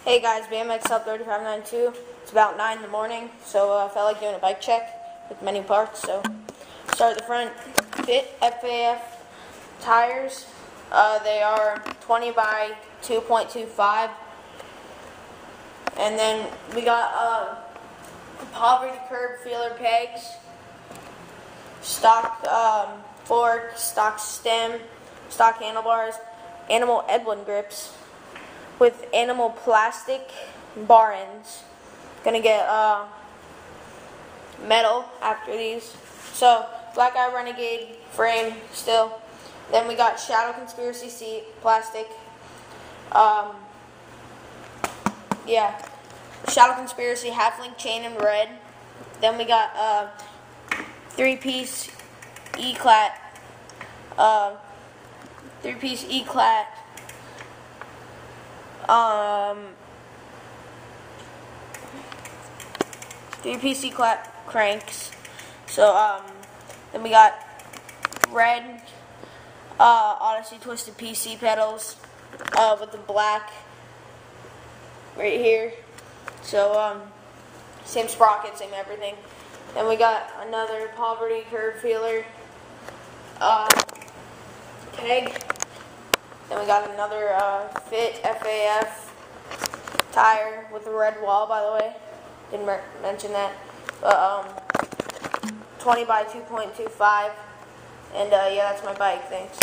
Hey guys, BMX Sub 3592. It's about 9 in the morning, so I felt like doing a bike check with many parts. So start at the front. Fit FAF tires. They are 20 by 2.25, and then we got poverty curb feeler pegs, stock fork, stock stem, stock handlebars, animal Edwin grips with animal plastic bar ends. Gonna get metal after these. So Black Eye Renegade frame still. Then we got Shadow Conspiracy seat, plastic. Yeah, Shadow Conspiracy half-link chain in red. Then we got 3-piece E-clat. 3-piece E-clat. 3-piece E-clat cranks. So then we got red Odyssey Twisted PC pedals with the black right here. So same sprocket, same everything. Then we got another poverty curb feeler peg. Then we got another Fit FAF tire with a red wall, by the way. Didn't mention that. But 20 by 2.25. And yeah, that's my bike. Thanks.